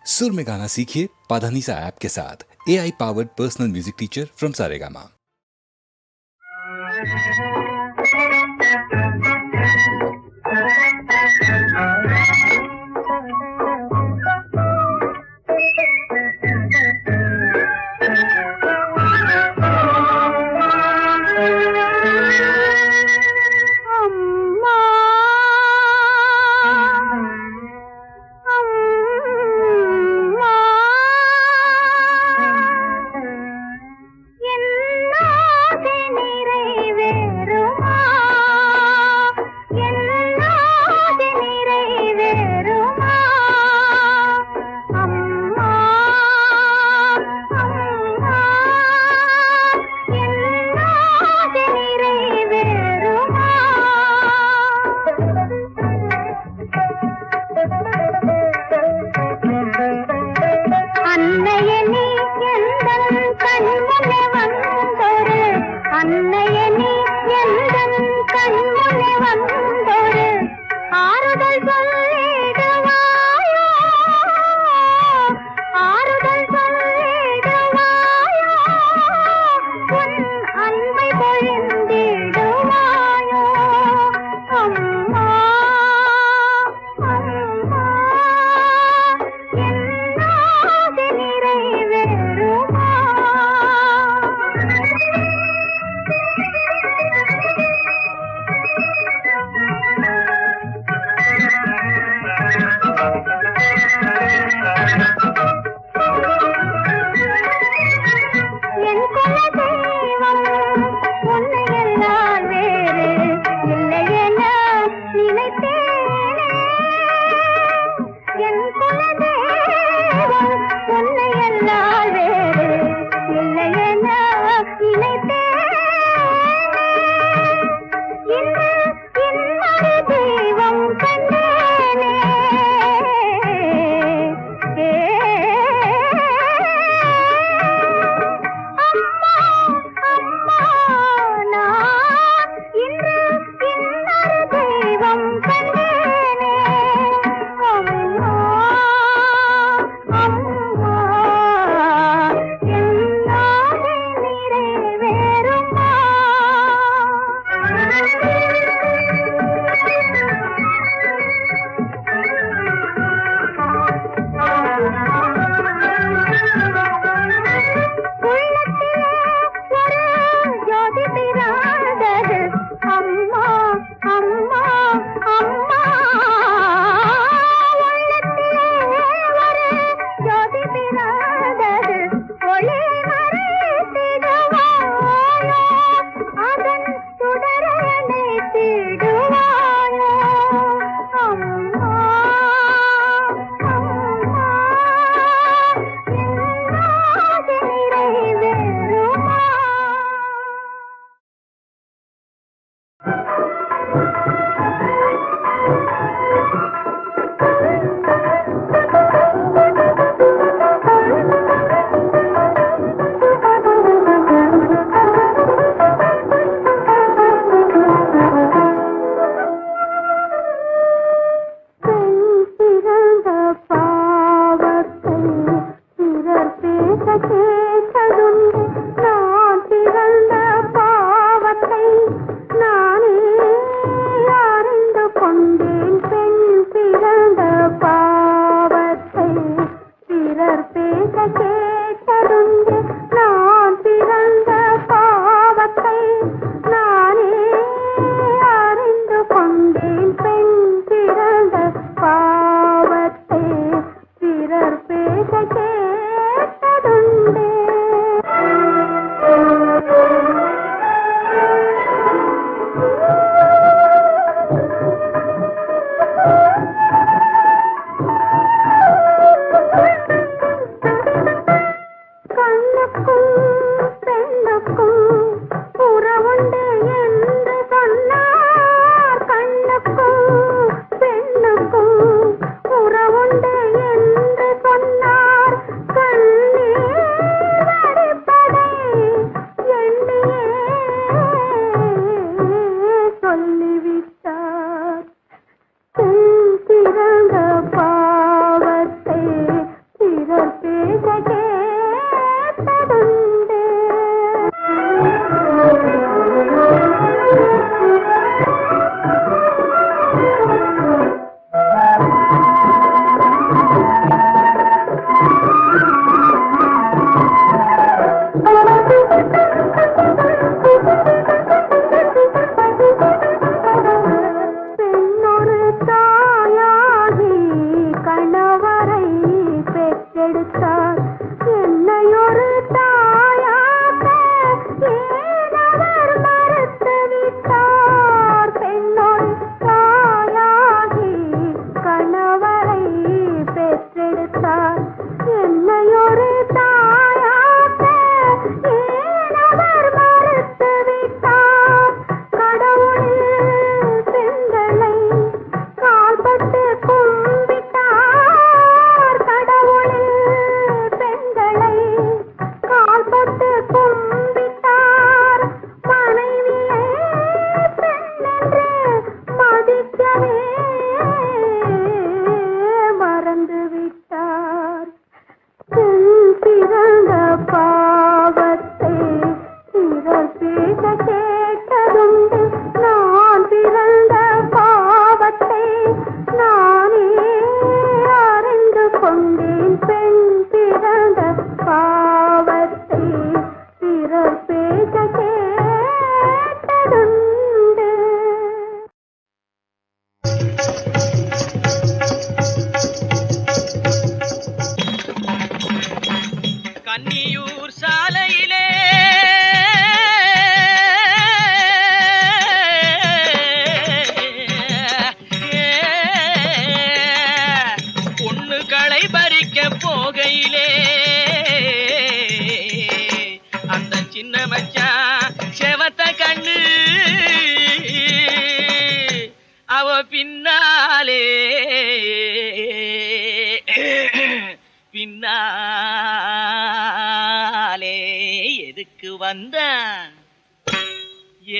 सुर में गाना सीखिए पाधानीसा ऐप के साथ। AI powered personal music teacher from Saregama.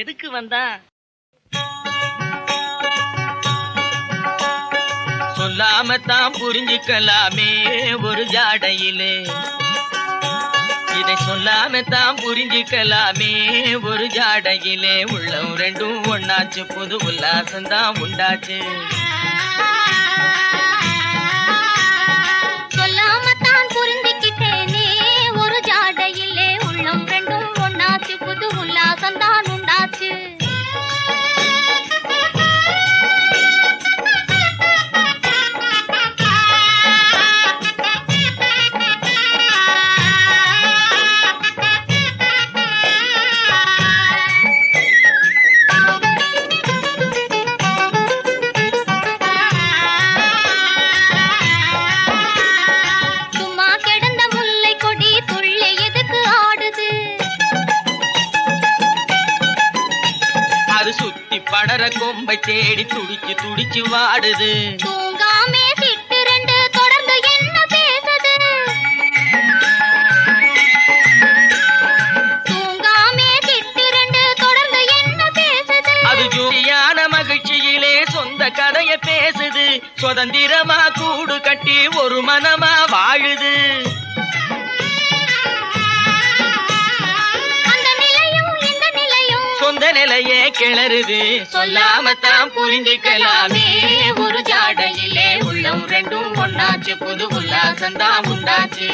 எதுக்கு வந்தா சொல்லாமத்தான் புரிஞ்சுக்கலாமே ஒரு ஜாடையிலே, இதை சொல்லாமத்தான் புரிஞ்சுக்கலாமே ஒரு ஜாடையிலே. உள்ளம் ரெண்டும் ஒண்ணாச்சு, புது உல்லாசம்தான் உண்டாச்சு. சொல்லாமத்தான் புரிஞ்சுக்கிட்டேனே ஒரு ஜாடையிலே, உள்ளம் ரெண்டும் ஒண்ணாச்சு, புது உல்லாசம்தான் உண்டாச்சு. கொம்பை தேடி துடிச்சு துடிச்சு வாடுது. தூங்காமே சிட்டு ரெண்டு தொடர்ந்து என்ன பேசுது, தூங்காமே சிட்டு ரெண்டு தொடர்ந்து என்ன பேசுது. அது ஜோடியான மகிழ்ச்சியிலே சொந்த கதைய பேசுது. சுதந்திரமா கூடு கட்டி ஒரு மனமா வாழுது. சொந்த நிலையே கிளறுது. சொல்லாமத்தான் புரிஞ்சுக்கலாமே ஒரு ஜாடையிலே, உள்ளம் ரெண்டும் ஒண்ணாச்சு, புது உல்லாசம்தான் உண்டாச்சு.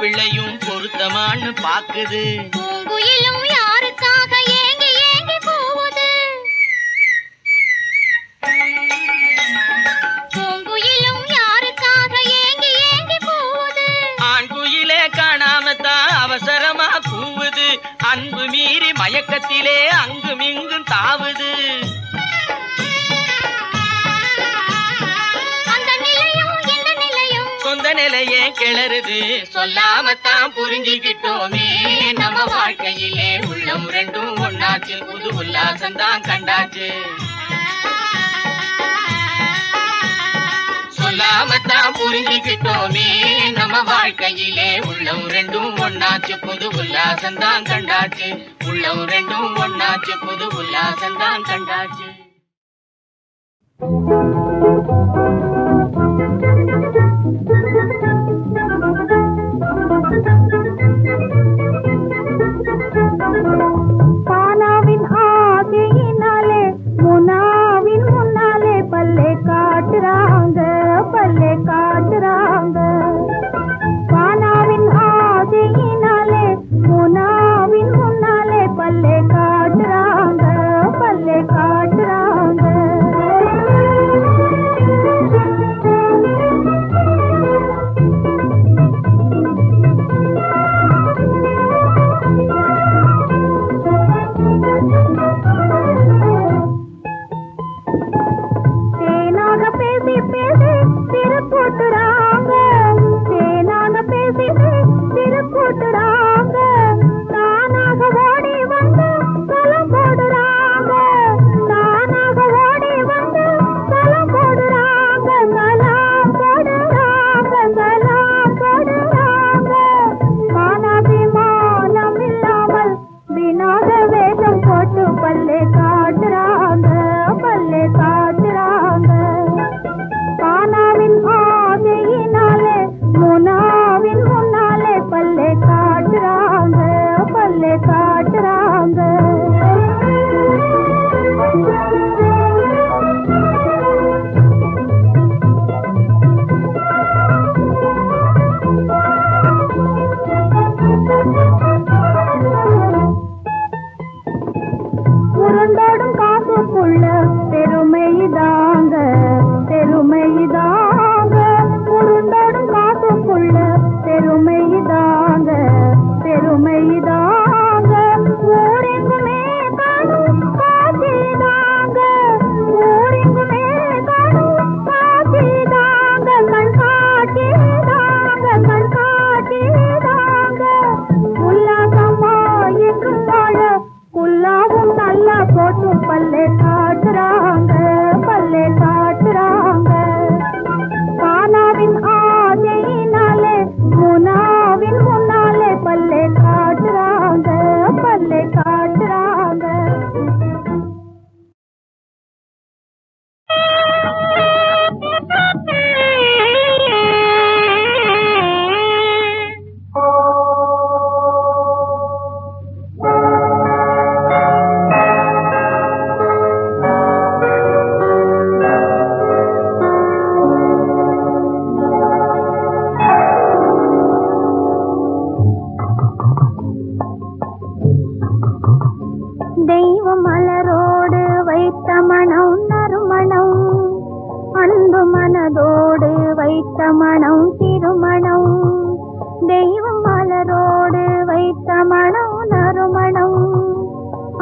பிள்ளையும் பொருத்தமான்னு பாக்குது. பூங்குயிலும் யாருக்காக ஏங்கி ஏங்கி போகுது, பூங்குயிலும் யாருக்காக ஏங்கி ஏங்கி போகுது. ஆண் குயிலே காணாமத்தான் அவசரமா கூவுது. அன்பு மீறி மயக்கத்திலே அங்கும் இங்கும் தாவுது. சொந்த நிலையே கிளறுது. சொல்லாமத்தான் புரிஞ்சுக்கிட்டோமே நம்ம வாழ்க்கையிலே, உள்ளம் ரெண்டும் ஒண்ணாச்சு, புது உல்லாசம்தான் கண்டாச்சு. சொல்லாமத்தான் புரிஞ்சுக்கிட்டோமே நம்ம வாழ்க்கையிலே, உள்ளம் ரெண்டும் ஒண்ணாச்சு, புது உல்லாசம்தான் கண்டாச்சு. உள்ளம் ரெண்டும் ஒண்ணாச்சு, புது உல்லாசம்தான் கண்டாச்சு. பானாவின் ஆசையினாலே முனாவின் முன்னாலே பல்லே காட்டுறாங்க, பல்லே காட்டுறாங்க. பானாவின் ஆசையினாலே முனாவின் முன்னாலே பல்லே காட்டுறாங்க, பல்லே காட்டுறாங்க. வைத்த மனம் திருமணம். தெய்வம் மலரோடு வைத்த மனம் நறுமணம்.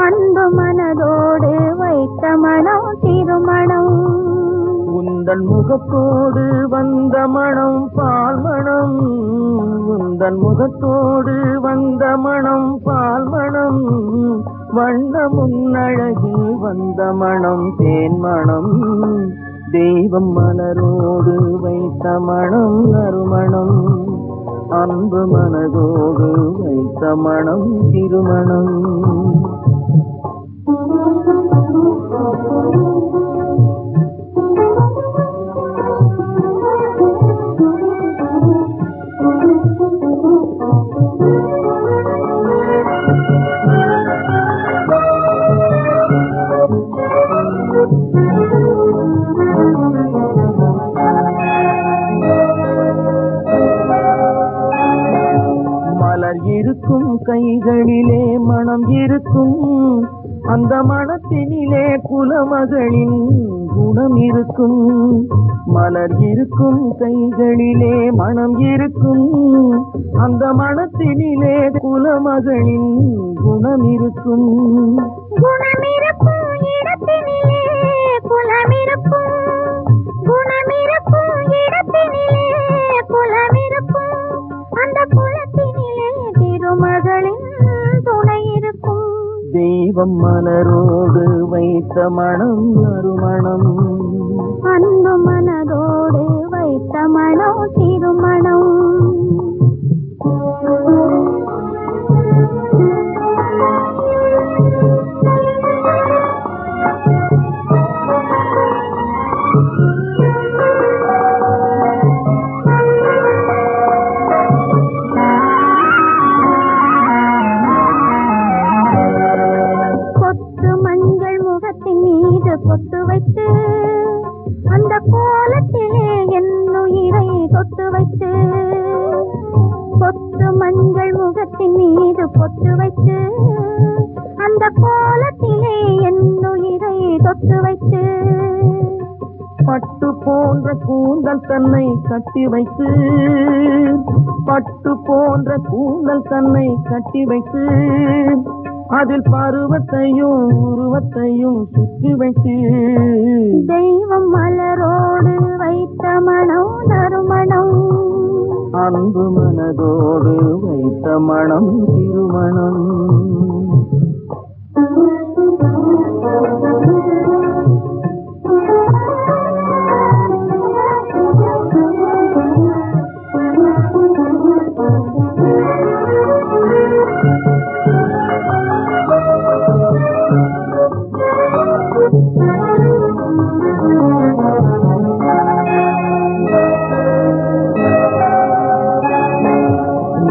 அன்பு மனதோடு வைத்த மனம் திருமணம். உந்தன் முகத்தோடு வந்த மனம் பால்மணம். உந்தன் முகத்தோடு வந்த மனம் பால்மணம். வண்ண முன்னழகில் வந்த மனம் தேன்மணம். தெய்வம் மலரோடு வைத்த மனம் நறுமணம். அன்பு மனதோடு வைத்த மனம் திருமணம். மலர் இருக்கும் கைகளிலே மனம் இருக்கும். அந்த மனத்தினிலே குலமகளின் குணம் இருக்கும். மலர் இருக்கும் கைகளிலே மனம் இருக்கும். அந்த மனத்தினிலே குலமகளின் குணம் இருக்கும். குணமிருக்கும் இடத்தினிலே குலமிருக்கும். குணமிருக்கும் இடத்தினிலே குலமிருக்கும். அந்த குலத்தினிலே திருமகளின் துணை இருக்கும். தெய்வம் மலரோடு வைத்த மனம் நறுமணம். அன்பு மனதோடு வைத்த மனம் திருமணம். பொட்டு வைத்து அந்த கோலத்திலே என்னுயிரை தொட்டு வைத்து. பொட்டு மஞ்சள் முகத்தின் மீது பொட்டு வைத்து அந்த கோலத்திலே என்னுயிரை தொட்டு வைத்து. பட்டு போன்ற கூந்தல் தன்னை கட்டி வைத்து. பட்டு போன்ற கூந்தல் தன்னை கட்டி வைத்து. அதில் பருவத்தையும் உருவத்தையும் சுற்றி வைத்து. தெய்வம் மலரோடு வைத்த மனம் நறுமணம். அன்பு மனதோடு வைத்த மனம் திருமணம்.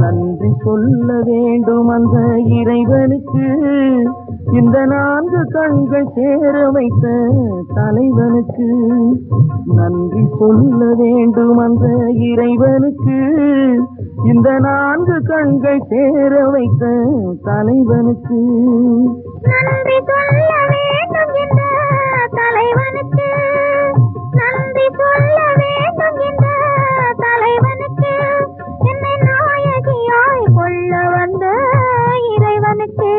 நன்றி சொல்ல வேண்டும் அந்த இறைவனுக்கு. இந்த 4 கண்கள் சேர வைத்த தலைவனுக்கு. நன்றி சொல்ல வேண்டும் அந்த இறைவனுக்கு. இந்த 4 கண்கள் சேர வைத்த தலைவனுக்கு. நன்றி சொல்ல வேண்டும் இந்த தலைவனுக்கு. நன்றி சொல்ல வேண்டும் இந்த தலைவனுக்கு. என்னை நாயகியாய் கொள்ள வந்த இறைவனுக்கு.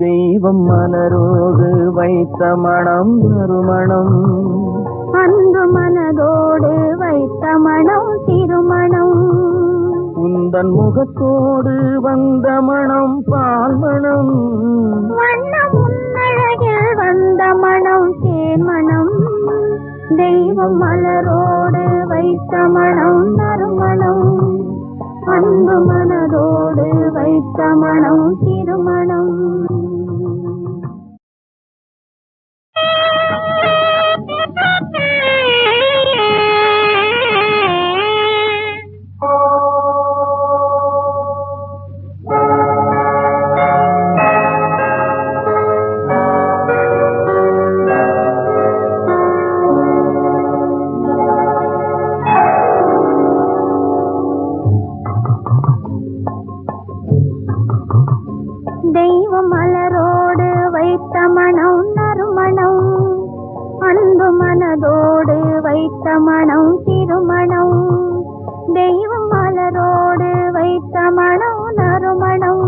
தெய்வம் மலரோடு வைத்த மனம் நறுமணம். அன்பு மனதோடு வைத்த மனம் திருமணம். உந்தன் முகத்தோடு வந்த மனம் பால்மணம். வண்ண முன்னழகில் வந்த மனம் தேன்மணம். தெய்வம் மலரோடு வைத்த மனம் நறுமணம். அன்பு மனதோடு வைத்த மனம் திருமணம். தெய்வம் மலரோடு வைத்த மனம் நறுமணம். அன்பு மனதோடு வைத்த மனம் திருமணம். தெய்வம் மலரோடு வைத்த மனம் நறுமணம்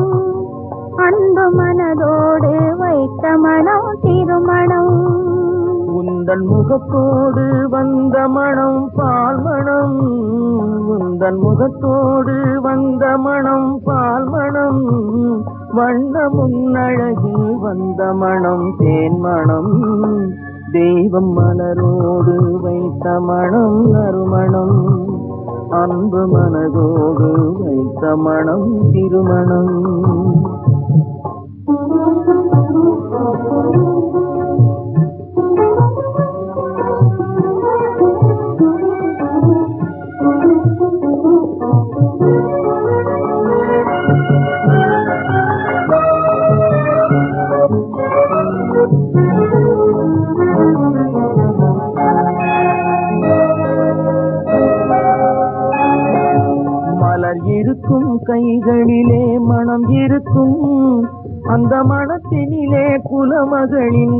அன்பு மனதோடு வைத்த மனம் திருமணம் உந்தன் முகத்தோடு வந்த மனம் பால் மணம் உந்தன் முகத்தோடு வந்த மனம் பால் மணம் வண்ண முன்னழகில் வந்த மனம் தேன் மணம் தெய்வம் மலரோடு வைத்த மனம் நறுமணம் அன்பு மனதோடு வைத்த மனம் திருமணம் மலர் இருக்கும் கைகளிலே மனம் இருக்கும் அந்த மனத்தினிலே குலமகளின்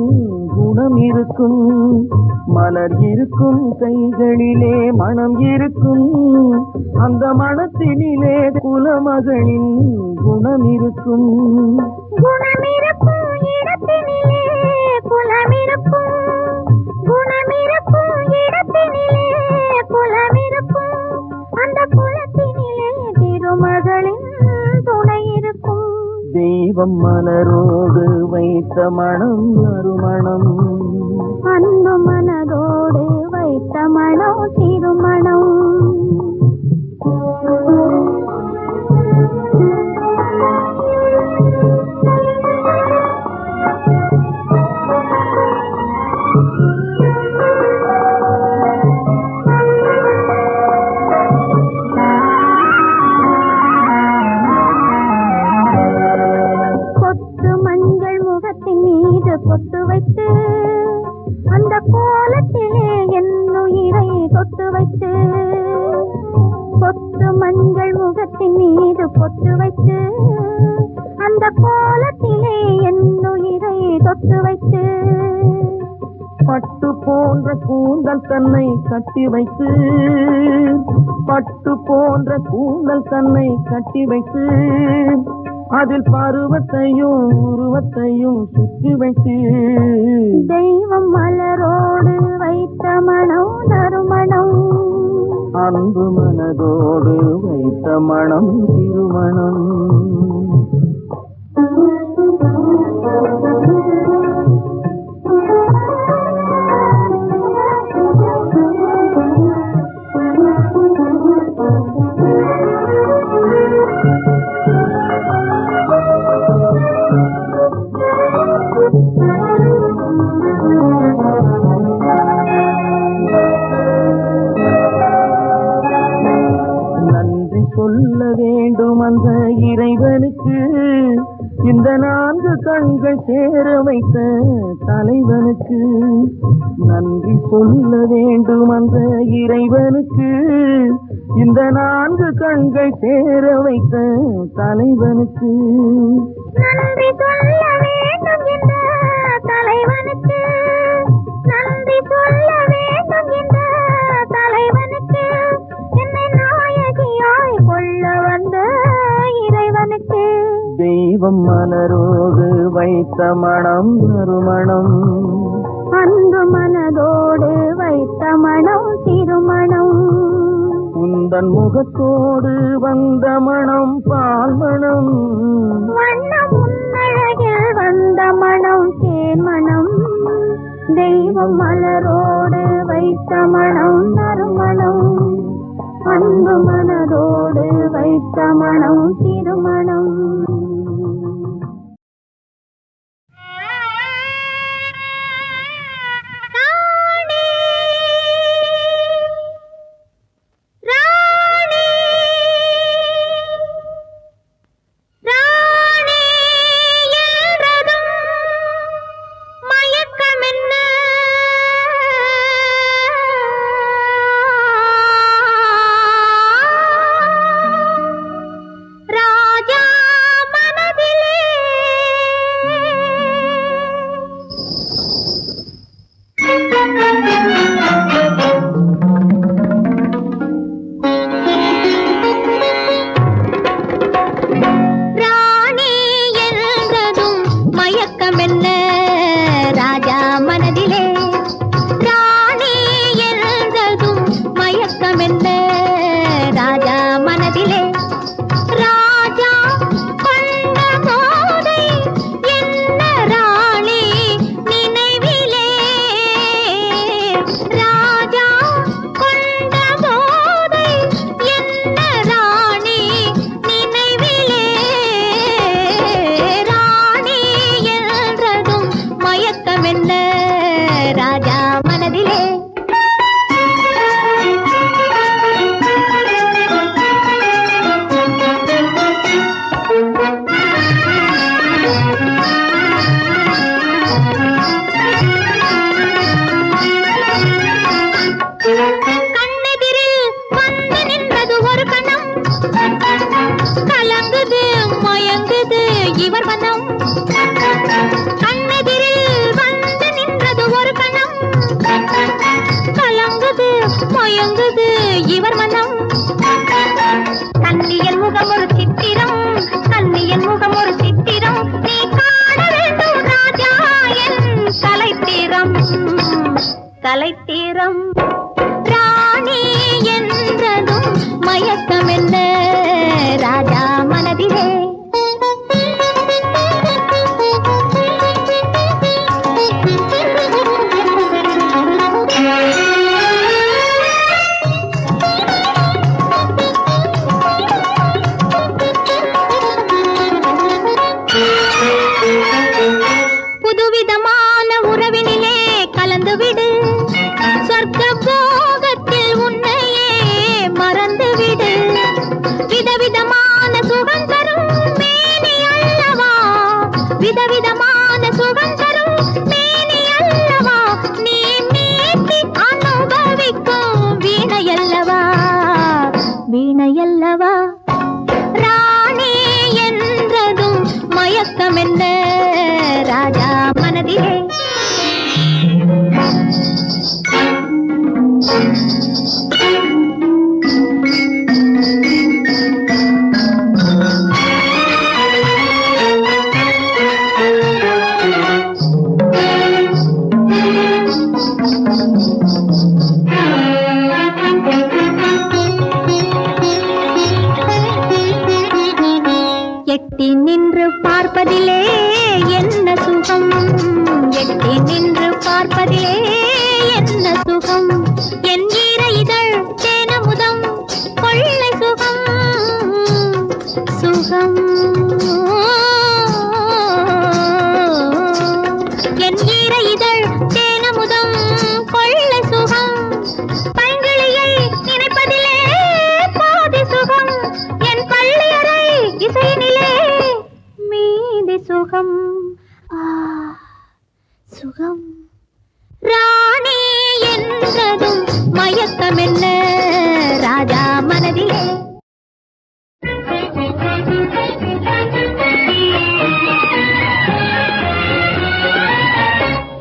குணம் இருக்கும் மலர் இருக்கும் கைகளிலே மனம் இருக்கும் அந்த மனத்தினிலே குலமகளின் குணம் இருக்கும் குணமிருக்கும் இடத்தினிலே குலமிருக்கும் குணமிருக்கும் இடத்தினிலே குலமிருக்கும் அந்த குலத்தினிலே திருமகளின் துணை இருக்கும் தெய்வம் மலரோடு வைத்த மனம் நறுமணம் அன்பு மனதோடு வைத்த மனம் திருமணம் பொட்டு வைத்து அந்த கோலத்திலே என் உயிரை தொட்டு வைத்து பொட்டு மஞ்சள் முகத்தின் மீது பொட்டு வைத்து அந்த கோலத்திலே என் உயிரை தொட்டு வைத்து பட்டு போன்ற கூந்தல் தன்னை கட்டி வைத்து பட்டு போன்ற கூந்தல் தன்னை கட்டி வைத்து அதில் பருவத்தையும் உருவத்தையும் சுற்றி வைத்து தெய்வம் மலரோடு வைத்த மனம் நறுமணம் அன்பு மனதோடு வைத்த மனம் திருமணம் நன்றி சொல்ல வேண்டும் அந்த இறைவனுக்கு இந்த 4 கண்கள் சேர வைத்த தலைவனுக்கு நன்றி சொல்ல வேண்டும் அந்த இறைவனுக்கு இந்த 4 கண்கள் சேர வைத்த தலைவனுக்கு நன்றி சொல்ல வேண்டும் இந்த தலைவனுக்கு நன்றி சொல்ல வேண்டும் இந்த தலைவனுக்கு என்னை நாயகியாய் கொள்ள வந்த இறைவனுக்கு தெய்வம் மலரோடு வைத்த மனம் நறுமணம் அன்பு மனதோடு வைத்த மனம் திருமணம் உந்தன் முகத்தோடு வந்த மனம் பால் மணம் வண்ணம் உன்னழகில் வந்த மனம் தேன் மனம் தெய்வம் மலரோடு வைத்த மனம் நறுமணம் அன்பு மனதோடு வைத்த மனம் திருமணம் கண்ணெதிரில் வந்து நின்றது ஒரு கணம், கலங்குது மயங்குது இவர் மனம். கண்ணெதிரில் வந்து நின்றது ஒரு கணம், கலங்குது மயங்குது இவர் மனம். கண்ணியன் முகம் ஒரு சித்திரம், கண்ணியன் முகம் ஒரு சித்திரம், நீ காண வேண்டும் ராஜா என் கலைத்திரம் கலைத்திரம். ராணி என்றதும் மயக்கம் என்ன ராஜா மனதிலே. புதுவிதமான உறவினிலே கலந்துவிடு, சொர்க்க போகத்தில் உன்னையே மறந்துவிடு. விதவிதமான சுகம் தரும் மேனி அல்லவா, விதவிதமான சுகம் தரும் மேனி அல்லவா, நீ மீட்டி அனுபவிக்கும் வீணையல்லவா வீணையல்லவா. ராணி என்றதும் மயக்கம் என்ன ராஜா மனதிலே. எட்டி நின்று பார்ப்பதிலே என்ன சுகம், எட்டி நின்று பார்ப்பதிலே என்ன சுகம். என் ஈர இதழ் தேனமுதம் கொள்ளை சுகம் சுகம். என் ஈர இதழ் தேனமுதம் கொள்ளை சுகம். பைங்கிளியை நினைப்பதிலே பாதி சுகம், என் பள்ளியறை இசையினிலே மீதி சுகம். சுகம். ராணி என்றதும் மயக்கம் என்ன ராஜா மனதிலே.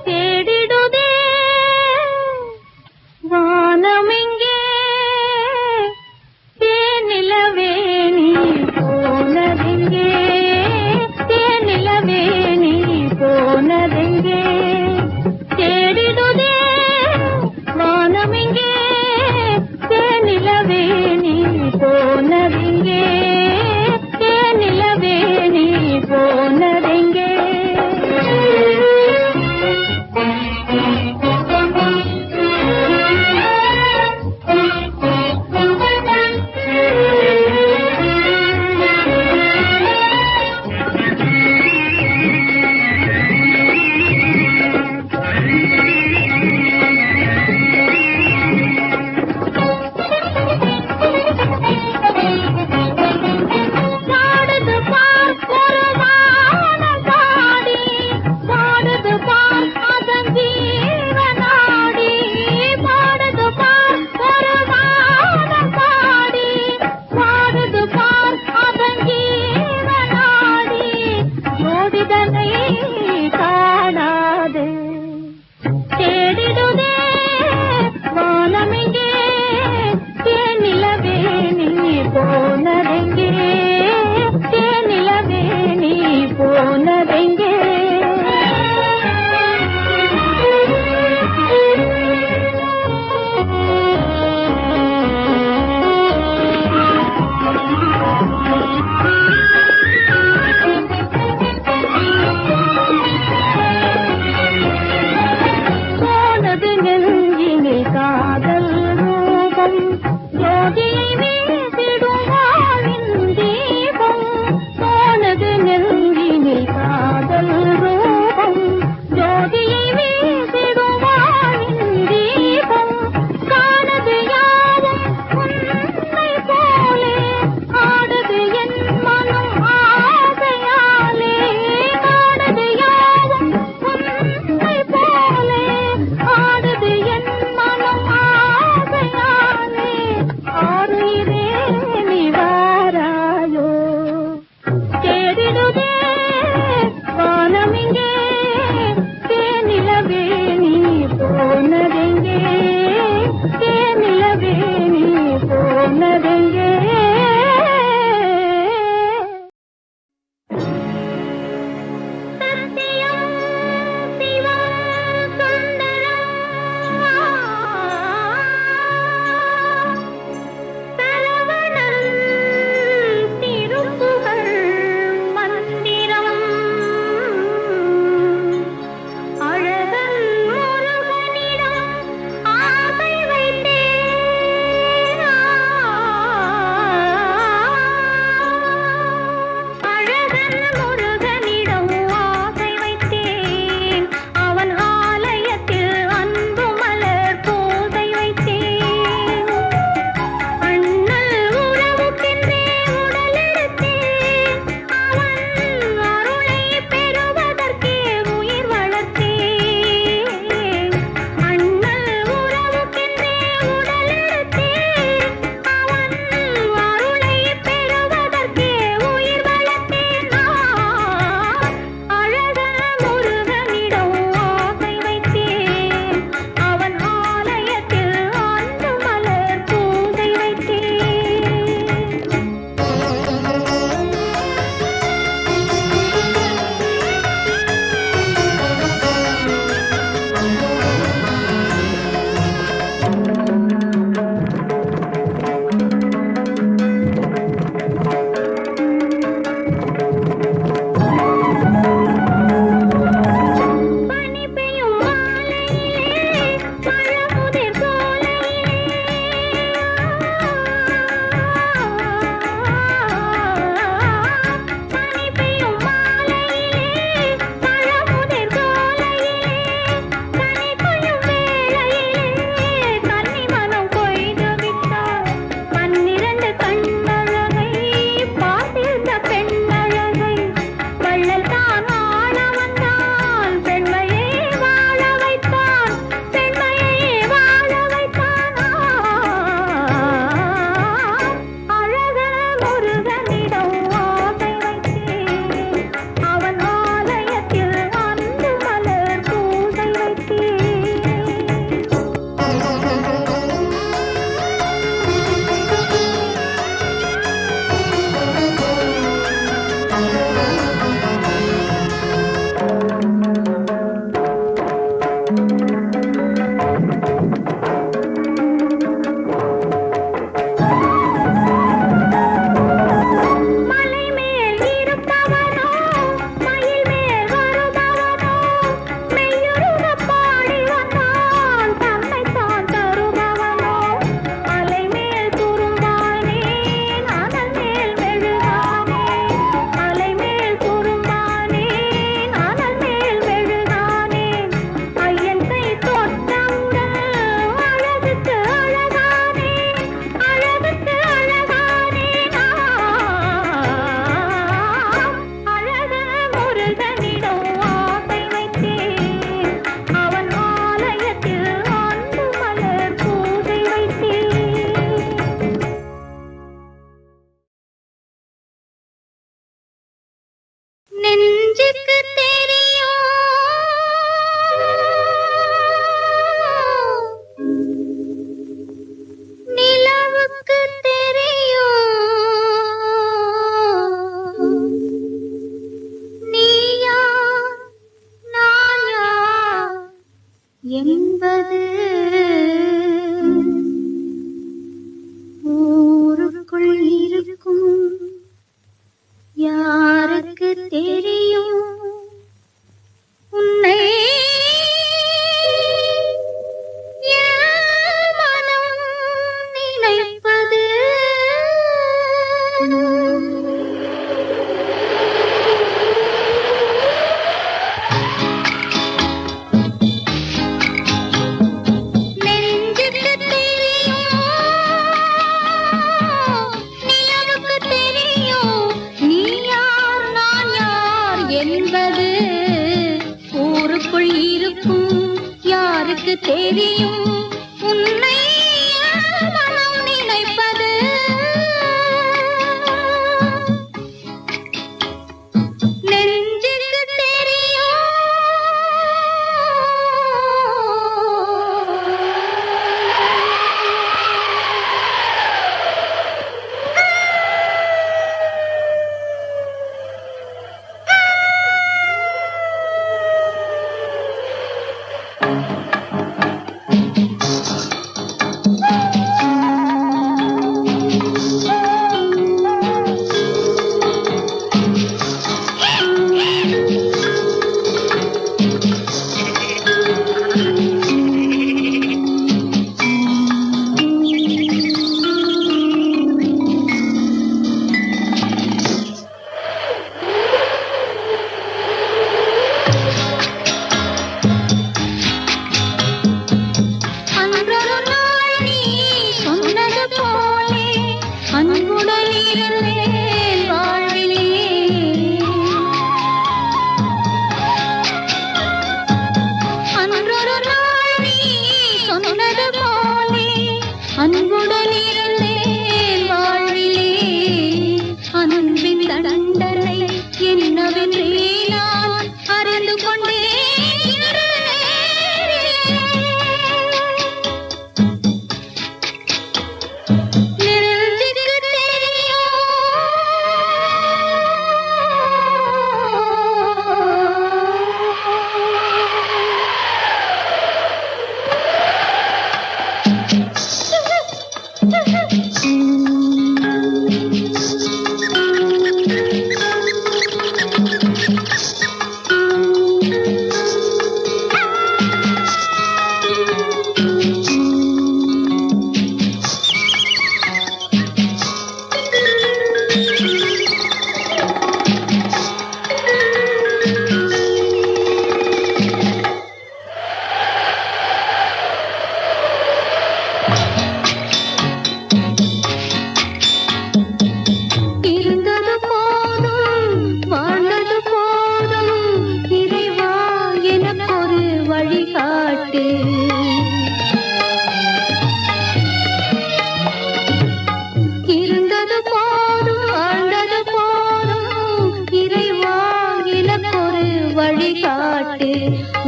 தேடிடுதே வானமெங்கே தேனிலவேணி போனதெங்கே, தேனிலவேணி போனதெங்கே. தேடிடுதே வானமெங்கே தேனிலவேணி போனதெங்கே, தேனிலவேணி போனதெங்கே.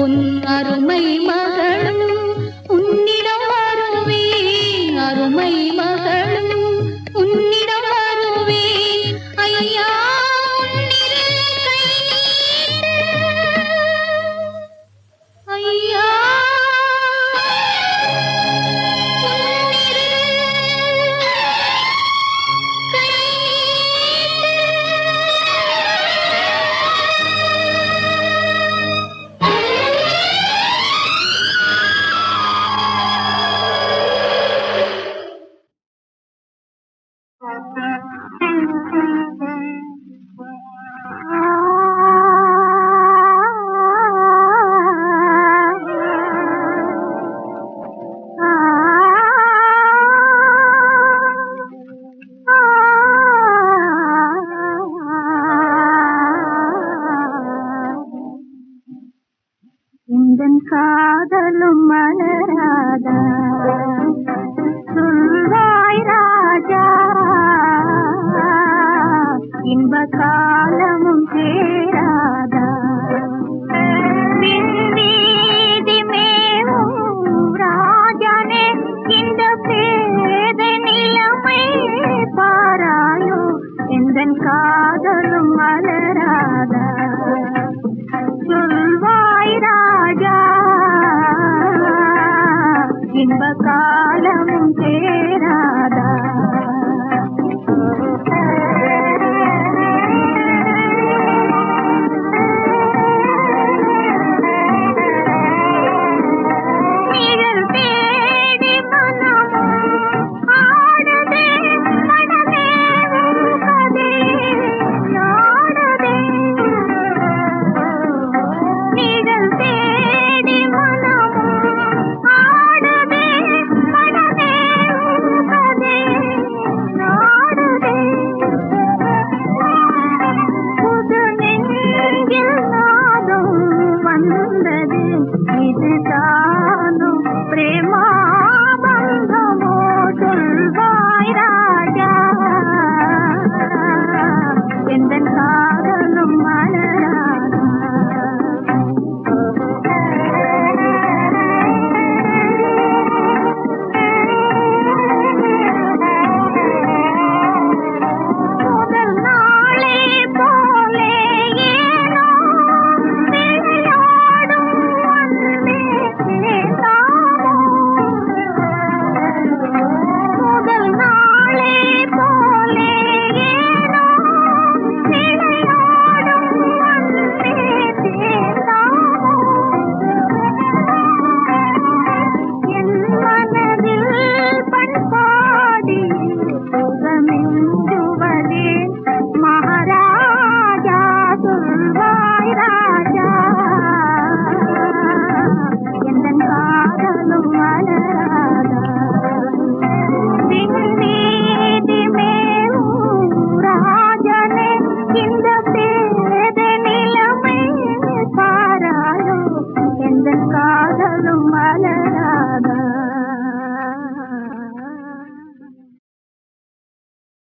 உன் அருமை மகளும் உன்னிடம் வருவேன், அருமை மகளும் உன்னிடம் வருவேன். ஐயா உன்னிரு கை நீட்டு, ஐயா எந்தன் காதலும் மலராதா சொல்வாய் ராஜா, இன்ப காலமும் சேராதா. வீதி மேவும் ராஜனே, இந்த பேத நிலைமை பாராயோ. எந்தன் காதலும் மலராதா சொல்வாய் ராஜா, இன்ப காலமும்